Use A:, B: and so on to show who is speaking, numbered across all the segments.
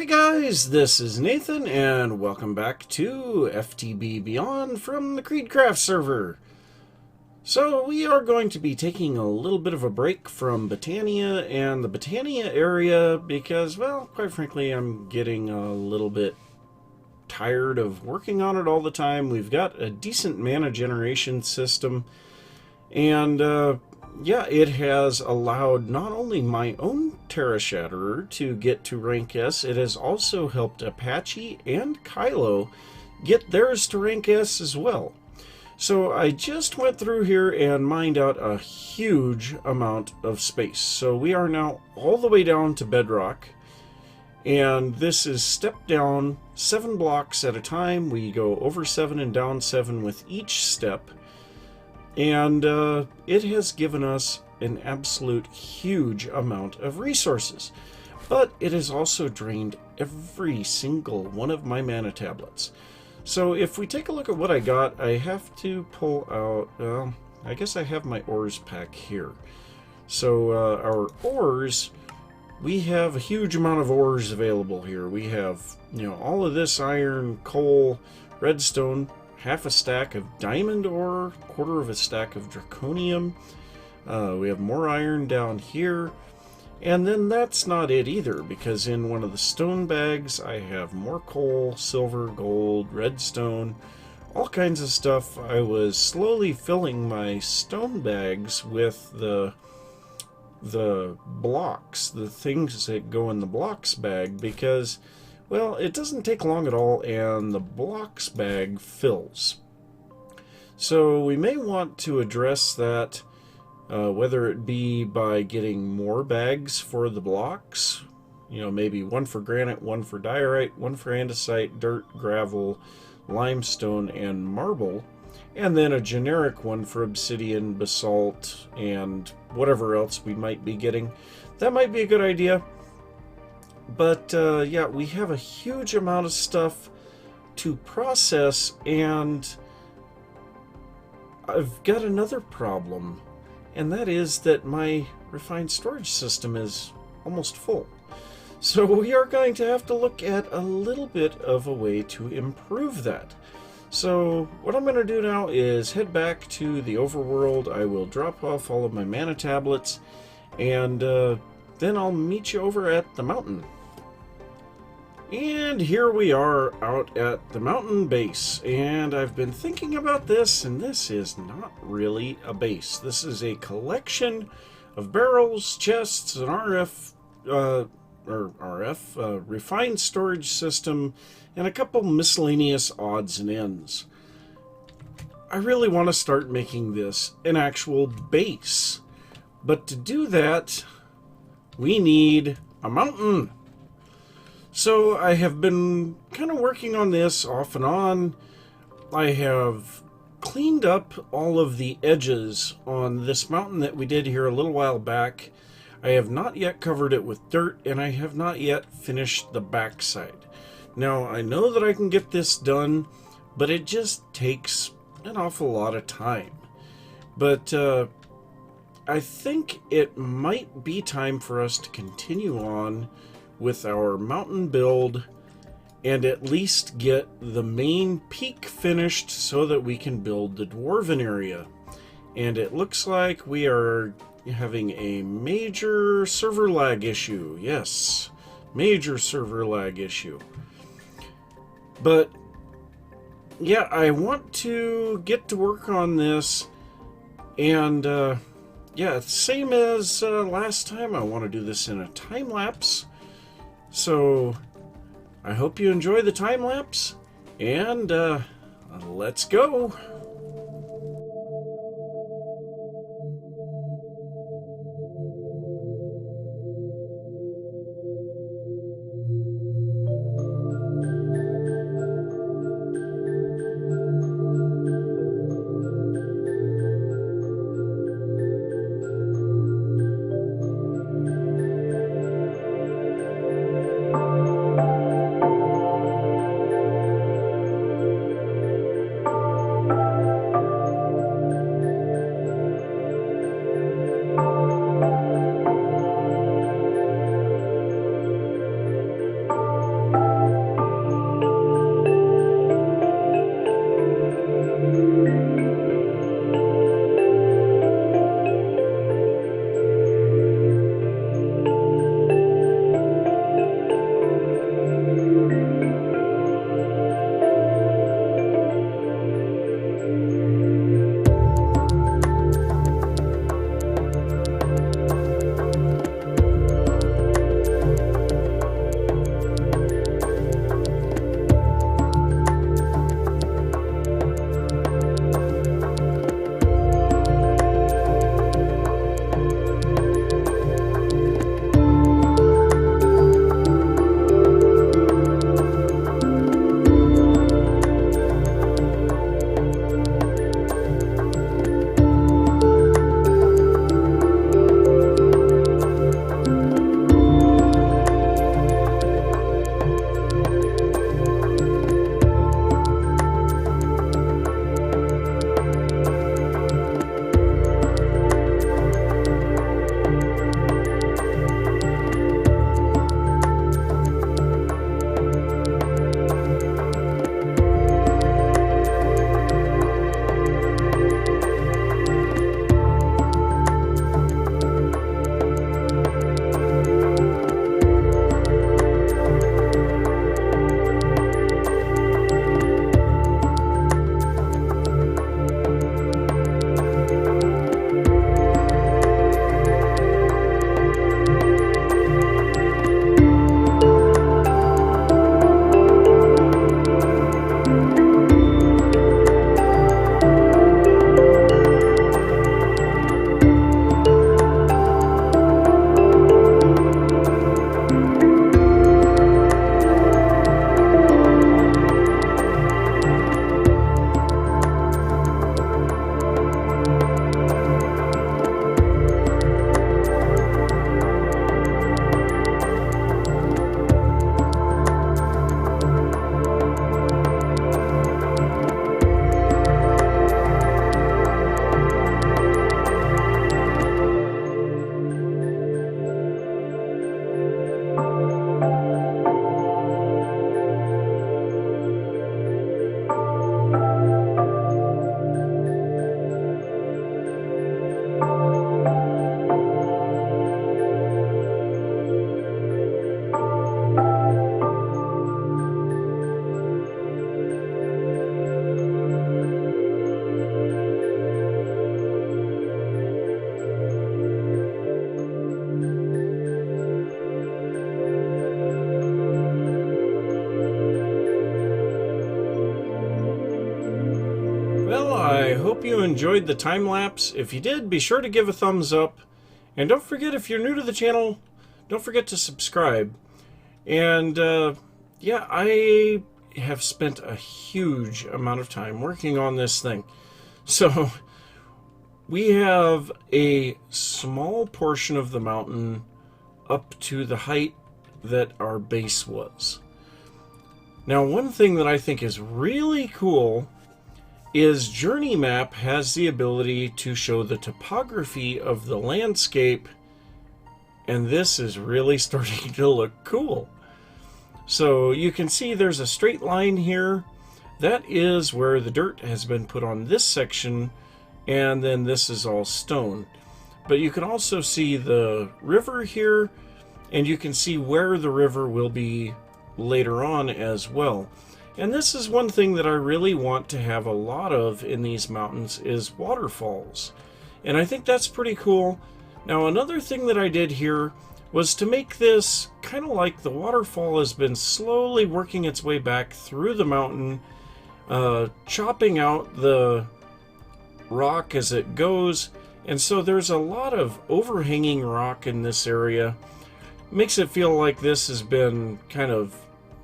A: Hey guys, this is Nathan, and welcome back to FTB Beyond from the CreedCraft server. So we are going to be taking a little bit of a break from Botania and the Botania area because, well, quite frankly, I'm getting a little bit tired of working on it all the time. We've got a decent mana generation system, and yeah, it has allowed not only my own Terra Shatterer to get to rank S, it has also helped Apache and Kylo get theirs to rank S as well. So I just went through here and mined out a huge amount of space. So we are now all the way down to bedrock, and this is step down 7 blocks at a time. We go over 7 and down 7 with each step. And it has given us an absolute huge amount of resources. But it has also drained every single one of my mana tablets. So if we take a look at what I got, I have to pull out, I guess I have my ores pack here. So our ores, we have a huge amount of ores available here. We have, all of this iron, coal, redstone, half a stack of diamond ore, quarter of a stack of draconium. We have more iron down here. And then that's not it either, because in one of the stone bags I have more coal, silver, gold, redstone, all kinds of stuff. I was slowly filling my stone bags with the blocks, the things that go in the blocks bag, because, well, it doesn't take long at all, and the blocks bag fills. So we may want to address that, whether it be by getting more bags for the blocks, maybe one for granite, one for diorite, one for andesite, dirt, gravel, limestone, and marble, and then a generic one for obsidian, basalt, and whatever else we might be getting. That might be a good idea. But yeah, we have a huge amount of stuff to process, and I've got another problem, and that is that my refined storage system is almost full. So we are going to have to look at a little bit of a way to improve that. So what I'm going to do now is head back to the overworld. I will drop off all of my mana tablets, and then I'll meet you over at the mountain. And here we are out at the mountain base, and I've been thinking about this, and this is not really a base. This is a collection of barrels, chests, an refined storage system, and a couple miscellaneous odds and ends. I really want to start making this an actual base, but to do that, we need a mountain. So I have been kind of working on this off and on. I have cleaned up all of the edges on this mountain that we did here a little while back. I have not yet covered it with dirt, and I have not yet finished the backside. Now, I know that I can get this done, but it just takes an awful lot of time. But I think it might be time for us to continue on with our mountain build and at least get the main peak finished so that we can build the dwarven area. And it looks like we are having a major server lag issue. Yes, major server lag issue. But yeah, I want to get to work on this, and yeah, same as last time, I want to do this in a time lapse. So I hope you enjoy the time lapse, and let's go. hope you enjoyed the time lapse. If you did, be sure to give a thumbs up. And don't forget, if you're new to the channel, don't forget to subscribe. And yeah, I have spent a huge amount of time working on this thing. So we have a small portion of the mountain up to the height that our base was. Now, one thing that I think is really cool is Journey Map has the ability to show the topography of the landscape, and this is really starting to look cool. So you can see there's a straight line here. That is where the dirt has been put on this section, and then this is all stone. But you can also see the river here, and you can see where the river will be later on as well. And this is one thing that I really want to have a lot of in these mountains is waterfalls. And I think that's pretty cool. Now, another thing that I did here was to make this kind of like the waterfall has been slowly working its way back through the mountain, chopping out the rock as it goes. And so there's a lot of overhanging rock in this area. Makes it feel like this has been kind of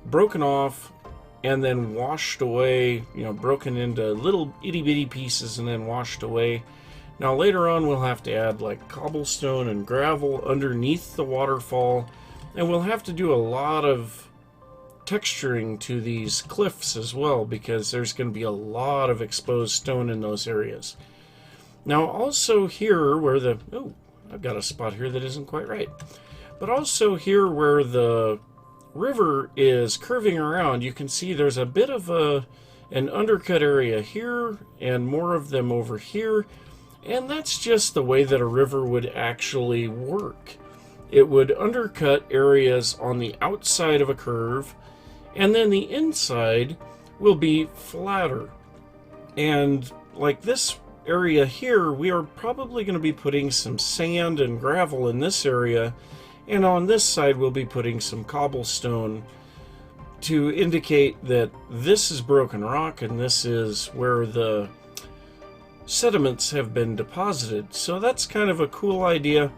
A: broken off and then washed away, you know, broken into little itty-bitty pieces and then washed away. Now later on we'll have to add like cobblestone and gravel underneath the waterfall, and we'll have to do a lot of texturing to these cliffs as well, because there's going to be a lot of exposed stone in those areas. Now also here where the, oh, I've got a spot here that isn't quite right. But also here where the river is curving around, you can see there's a bit of an undercut area here and more of them over here. And that's just the way that a river would actually work. It would undercut areas on the outside of a curve, and then the inside will be flatter. And like this area here, we are probably going to be putting some sand and gravel in this area, and on this side we'll be putting some cobblestone to indicate that this is broken rock and this is where the sediments have been deposited. So that's kind of a cool idea.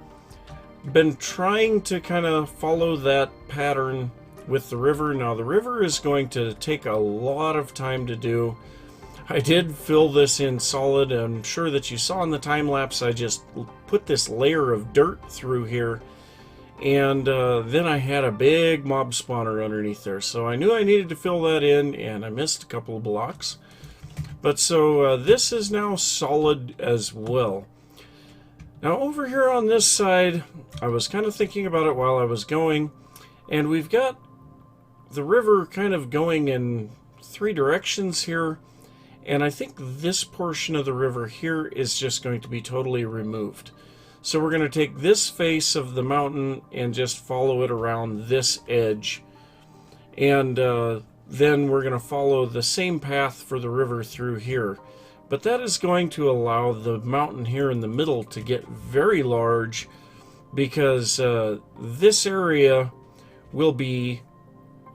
A: Been trying to kind of follow that pattern with the river. Now the river is going to take a lot of time to do. I did fill this in solid. I'm sure that you saw in the time lapse I just put this layer of dirt through here, and then I had a big mob spawner underneath there, so I knew I needed to fill that in, and I missed a couple of blocks. But so this is now solid as well. Now over here on this side, I was kind of thinking about it while I was going, and we've got the river kind of going in three directions here, and I think this portion of the river here is just going to be totally removed. So we're going to take this face of the mountain and just follow it around this edge, and then we're going to follow the same path for the river through here. But that is going to allow the mountain here in the middle to get very large, because this area will be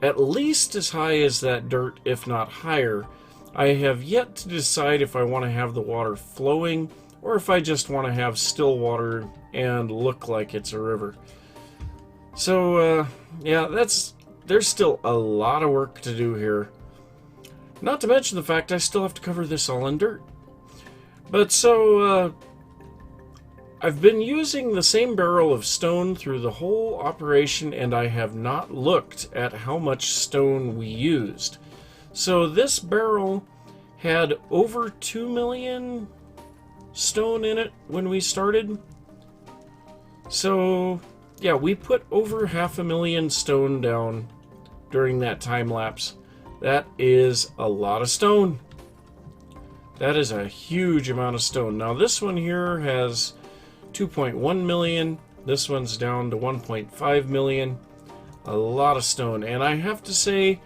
A: at least as high as that dirt, if not higher. I have yet to decide if I want to have the water flowing or if I just want to have still water and look like it's a river. So yeah, there's still a lot of work to do here. Not to mention the fact I still have to cover this all in dirt. But so I've been using the same barrel of stone through the whole operation, and I have not looked at how much stone we used. So this barrel had over 2 million stone in it when we started. So yeah, we put over 500,000 stone down during that time lapse. That is a lot of stone. That is a huge amount of stone. Now this one here has 2.1 million. This one's down to 1.5 million. A lot of stone. And I have to say,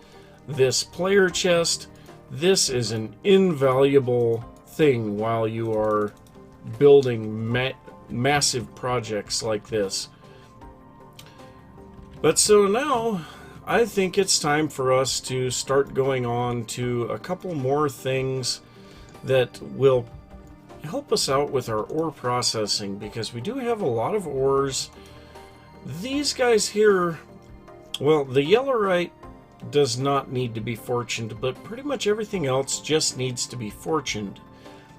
A: this player chest, this is an invaluable thing while you are building massive projects like this. But so now I think it's time for us to start going on to a couple more things that will help us out with our ore processing, because we do have a lot of ores. These guys here, well, the yellowite does not need to be fortuned, but pretty much everything else just needs to be fortuned.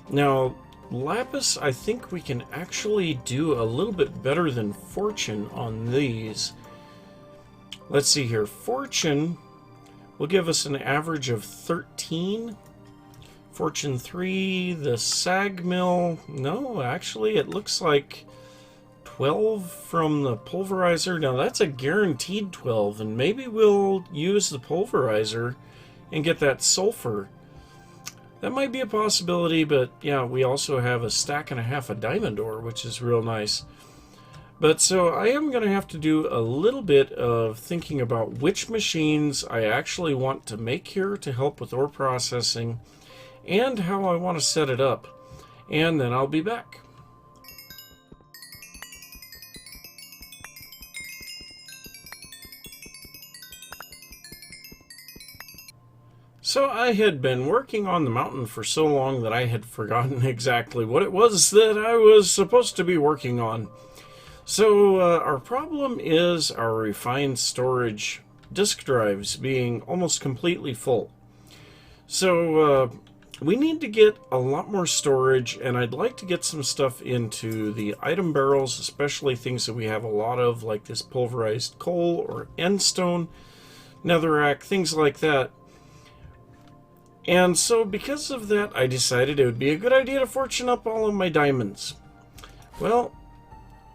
A: Now, lapis, I think we can actually do a little bit better than fortune on these. Let's see here. Fortune will give us an average of 13. Fortune 3, the sag mill. No, actually, it looks like 12 from the pulverizer. Now, that's a guaranteed 12, and maybe we'll use the pulverizer and get that sulfur. That might be a possibility, but yeah, we also have a stack and a half of diamond ore, which is real nice. But so I am going to have to do a little bit of thinking about which machines I actually want to make here to help with ore processing, and how I want to set it up. And then I'll be back. So I had been working on the mountain for so long that I had forgotten exactly what it was that I was supposed to be working on. So our problem is our refined storage disk drives being almost completely full. So we need to get a lot more storage, and I'd like to get some stuff into the item barrels, especially things that we have a lot of, like this pulverized coal or endstone, netherrack, things like that. And so because of that, I decided it would be a good idea to fortune up all of my diamonds. Well,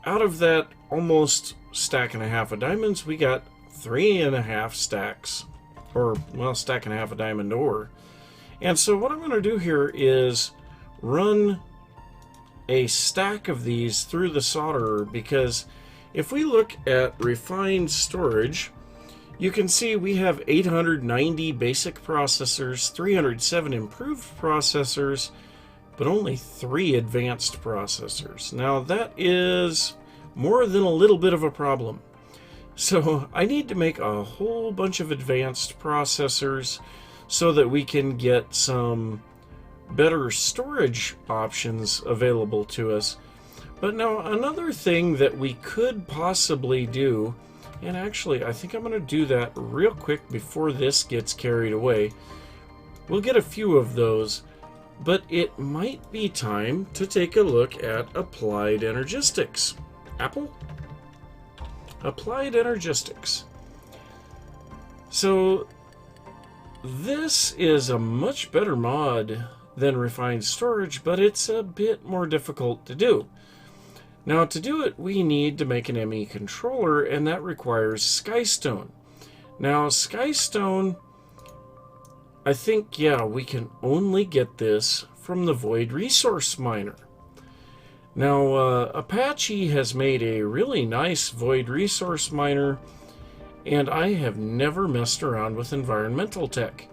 A: out of that almost stack and a half of diamonds, we got 3.5 stacks, or, well, stack and a half of diamond ore. And so what I'm going to do here is run a stack of these through the solderer, because if we look at refined storage, you can see we have 890 basic processors, 307 improved processors, but only 3 advanced processors. Now that is more than a little bit of a problem. So I need to make a whole bunch of advanced processors so that we can get some better storage options available to us. But now another thing that we could possibly do, and actually I think I'm going to do that real quick before this gets carried away. We'll get a few of those, but it might be time to take a look at applied energistics. Apple? Applied energistics. So this is a much better mod than refined storage, but it's a bit more difficult to do. Now, to do it, we need to make an ME controller, and that requires Skystone. Now, Skystone, I think, yeah, we can only get this from the Void Resource Miner. Now, Apache has made a really nice Void Resource Miner, and I have never messed around with environmental tech.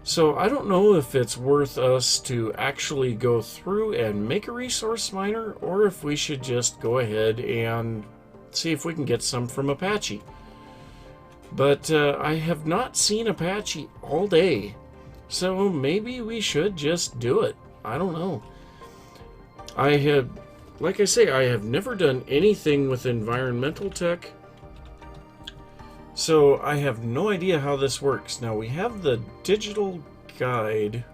A: So I don't know if it's worth us to actually go through and make a resource miner, or if we should just go ahead and see if we can get some from Apache. But I have not seen Apache all day, so maybe we should just do it. I don't know. Like I say, I have never done anything with environmental tech, so I have no idea how this works. Now we have the digital guide,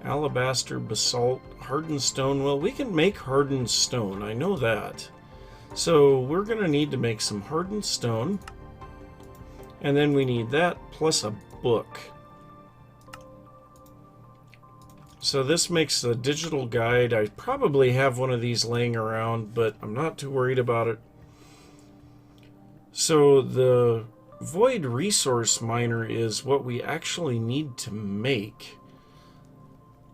A: alabaster, basalt, hardened stone. Well, we can make hardened stone, I know that. So we're going to need to make some hardened stone, and then we need that plus a book. So this makes the digital guide. I probably have one of these laying around, but I'm not too worried about it. So the Void Resource Miner is what we actually need to make.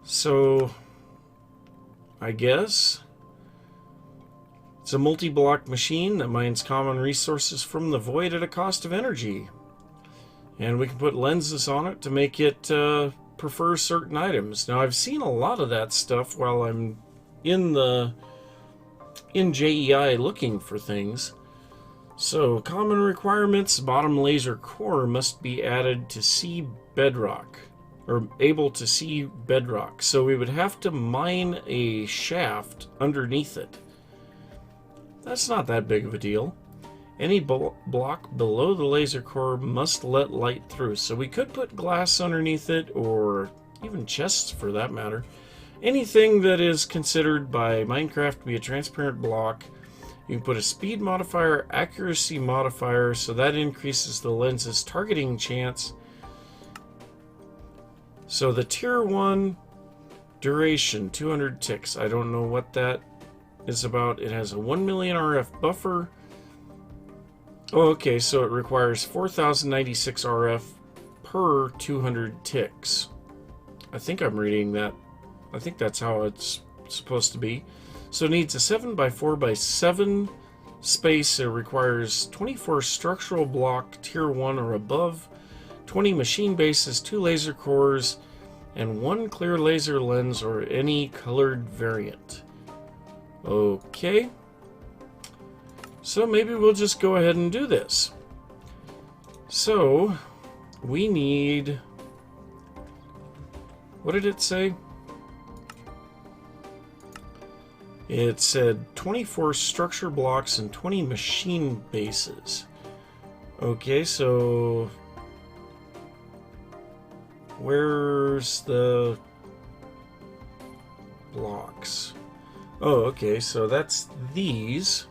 A: So I guess it's a multi-block machine that mines common resources from the void at a cost of energy. And we can put lenses on it to make it prefer certain items. Now I've seen a lot of that stuff while I'm in JEI looking for things. So, common requirements: bottom laser core must be added to sea bedrock. or able to see bedrock. So we would have to mine a shaft underneath it. That's not that big of a deal. Any block below the laser core must let light through. So we could put glass underneath it, or even chests for that matter. Anything that is considered by Minecraft to be a transparent block. You can put a speed modifier, accuracy modifier, so that increases the lens's targeting chance. So the tier 1 duration, 200 ticks. I don't know what that is about. It has a 1 million RF buffer. Oh, okay, so it requires 4096 RF per 200 ticks. I think I'm reading that. I think that's how it's supposed to be. So it needs a 7x4x7 space. It requires 24 structural block tier 1 or above, 20 machine bases, 2 laser cores, and 1 clear laser lens or any colored variant. Okay. So maybe we'll just go ahead and do this. So we need, what did it say? It said 24 structure blocks and 20 machine bases. Okay, so where's the blocks? Oh, okay, so that's these.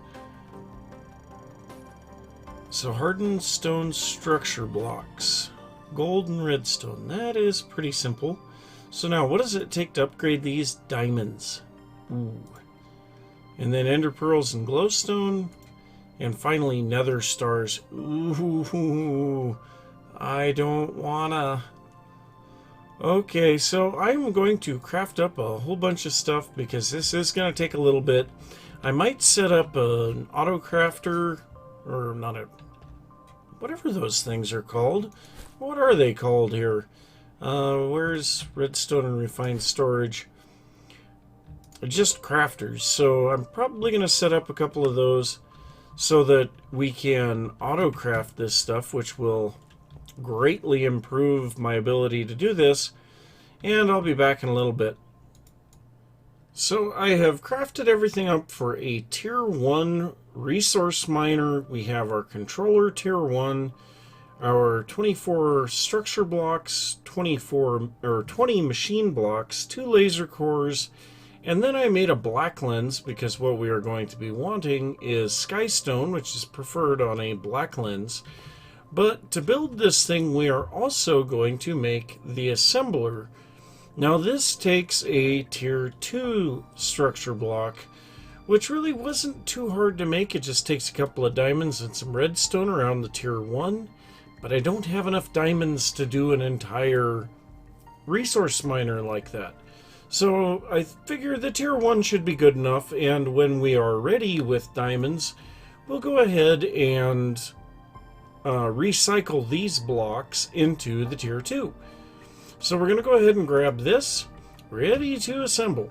A: So hardened stone structure blocks. Gold and redstone. That is pretty simple. So now, what does it take to upgrade these? Diamonds. Ooh. And then ender pearls and glowstone. And finally, nether stars. Ooh. I don't wanna. Okay, so I'm going to craft up a whole bunch of stuff because this is going to take a little bit. I might set up an auto crafter. Or not a... whatever those things are called. What are they called here? Where's redstone and refined storage? Just crafters. So I'm probably going to set up a couple of those so that we can auto craft this stuff, which will greatly improve my ability to do this. And I'll be back in a little bit. So I have crafted everything up for a tier 1 resource miner. We have our controller tier 1, our 24 structure blocks, 20 machine blocks, 2 laser cores, and then I made a black lens because what we are going to be wanting is skystone, which is preferred on a black lens. But to build this thing, we are also going to make the assembler. Now this takes a tier 2 structure block, which really wasn't too hard to make. It just takes a couple of diamonds and some redstone around the tier 1. But I don't have enough diamonds to do an entire resource miner like that. So I figure the tier 1 should be good enough, and when we are ready with diamonds, we'll go ahead and recycle these blocks into the tier 2. So we're going to go ahead and grab this, ready to assemble.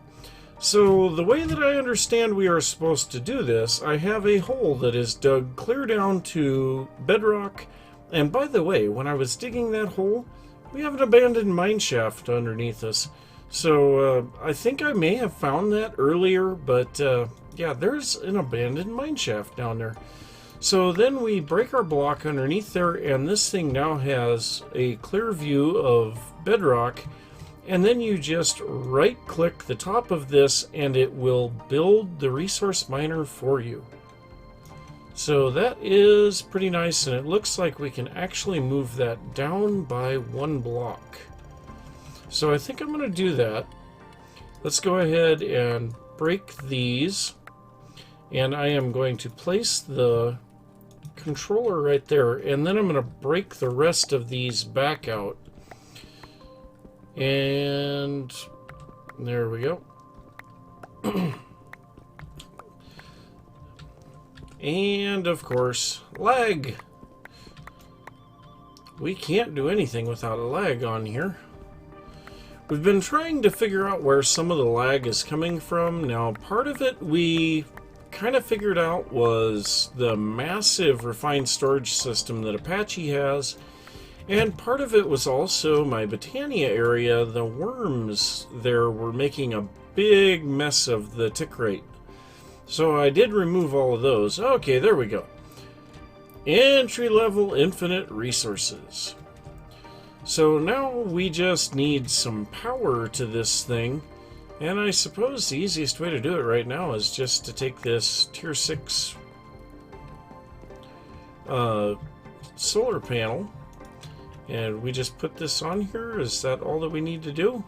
A: So the way that I understand we are supposed to do this, I have a hole that is dug clear down to bedrock. And by the way, when I was digging that hole, we have an abandoned mine shaft underneath us. So I think I may have found that earlier, but yeah, there's an abandoned mine shaft down there. So then we break our block underneath there, and this thing now has a clear view of bedrock. And then you just right-click the top of this, and it will build the resource miner for you. So that is pretty nice, and it looks like we can actually move that down by 1 block. So I think I'm going to do that. Let's go ahead and break these. And I am going to place the controller right there, and then I'm going to break the rest of these back out. And there we go. And of course, lag. We can't do anything without a lag on here. We've been trying to figure out where some of the lag is coming from. Now, part of it we kind of figured out was the massive refined storage system that Apache has. And part of it was also my Botania area. The worms there were making a big mess of the tick rate. So I did remove all of those. Okay, there we go. Entry-level infinite resources. So now we just need some power to this thing. And I suppose the easiest way to do it right now is just to take this tier 6 solar panel. And we just put this on here. Is that all that we need to do?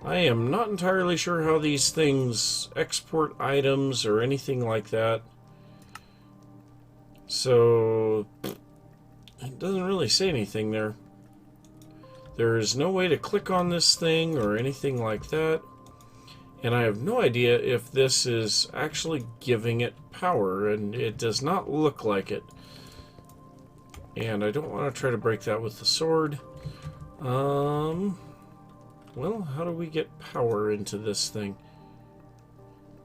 A: I am not entirely sure how these things export items or anything like that. So it doesn't really say anything there. There is no way to click on this thing or anything like that. And I have no idea if this is actually giving it power, and it does not look like it. And I don't want to try to break that with the sword. Well, how do we get power into this thing?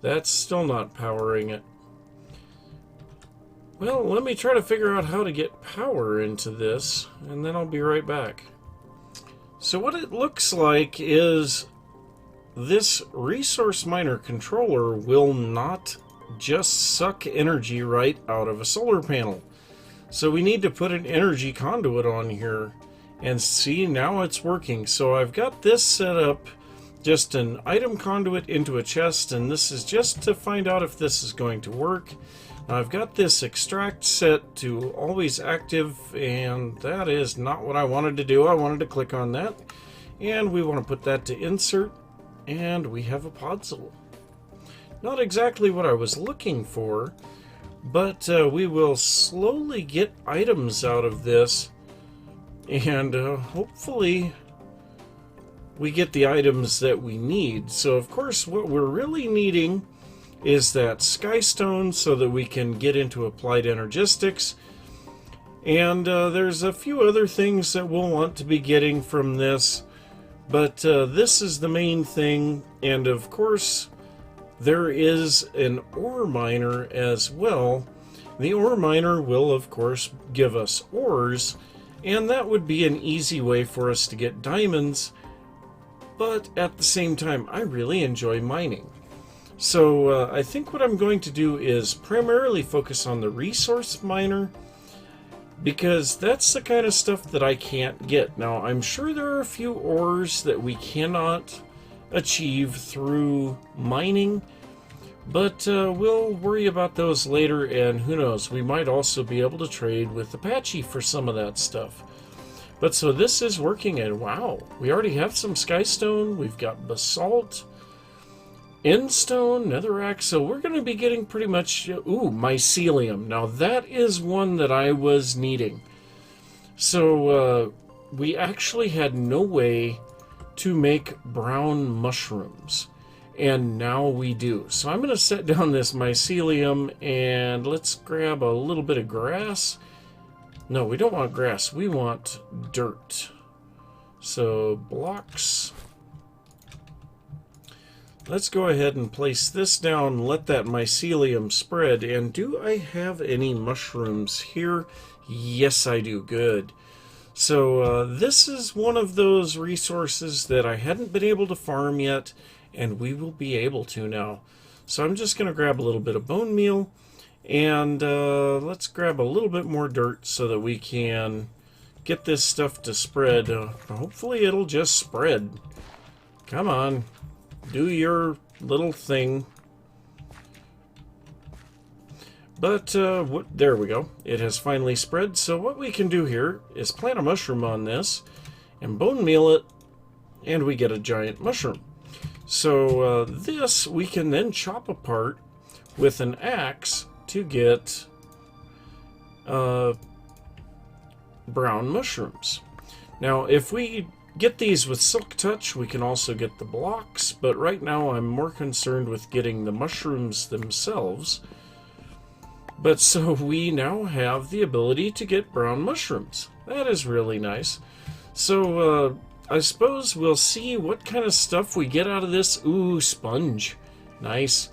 A: That's still not powering it. Well, let me try to figure out how to get power into this, and then I'll be right back. So what it looks like is this resource miner controller will not just suck energy right out of a solar panel. So we need to put an energy conduit on here. And see, now it's working. So I've got this set up, just an item conduit into a chest, and this is just to find out if this is going to work. Now I've got this extract set to always active, and that is not what I wanted to do. I wanted to click on that, and we want to put that to insert, and we have a podzol. Not exactly what I was looking for, but we will slowly get items out of this. And hopefully we get the items that we need. So of course what we're really needing is that skystone so that we can get into applied energistics. And there's a few other things that we'll want to be getting from this. But this is the main thing. And of course there is an ore miner as well. The ore miner will of course give us ores. And that would be an easy way for us to get diamonds, but at the same time, I really enjoy mining. So I think what I'm going to do is primarily focus on the resource miner, because that's the kind of stuff that I can't get. Now, I'm sure there are a few ores that we cannot achieve through mining, but we'll worry about those later, and who knows, we might also be able to trade with Apache for some of that stuff. But so this is working, and wow, we already have some skystone, we've got basalt, endstone, netherrack, so we're going to be getting pretty much, mycelium. Now that is one that I was needing. So we actually had no way to make brown mushrooms. And now we do. So I'm going to set down this mycelium, and let's grab a little bit of grass. No, we don't want grass. We want dirt. So blocks. Let's go ahead and place this down, let that mycelium spread. And do I have any mushrooms here? Yes, I do. Good. So this is one of those resources that I hadn't been able to farm yet, and we will be able to now. So I'm just going to grab a little bit of bone meal, and let's grab a little bit more dirt so that we can get this stuff to spread. Hopefully it'll just spread. Come on, do your little thing. But there we go. It has finally spread. So what we can do here is plant a mushroom on this and bone meal it, and we get a giant mushroom. So this we can then chop apart with an axe to get brown mushrooms. Now if we get these with Silk Touch, we can also get the blocks, but right now I'm more concerned with getting the mushrooms themselves. But so we now have the ability to get brown mushrooms. That is really nice. So I suppose we'll see what kind of stuff we get out of this. Ooh, sponge. Nice.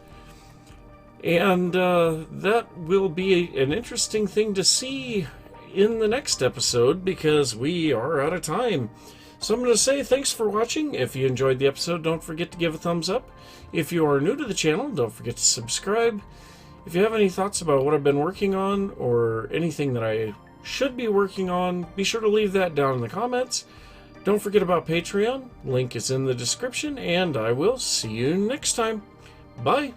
A: And that will be an interesting thing to see. in the next episode because we are out of time. So I'm going to say thanks for watching. If you enjoyed the episode, don't forget to give a thumbs up. If you are new to the channel, don't forget to subscribe. If you have any thoughts about what I've been working on or anything that I should be working on, be sure to leave that down in the comments. Don't forget about Patreon. Link is in the description, and I will see you next time. Bye.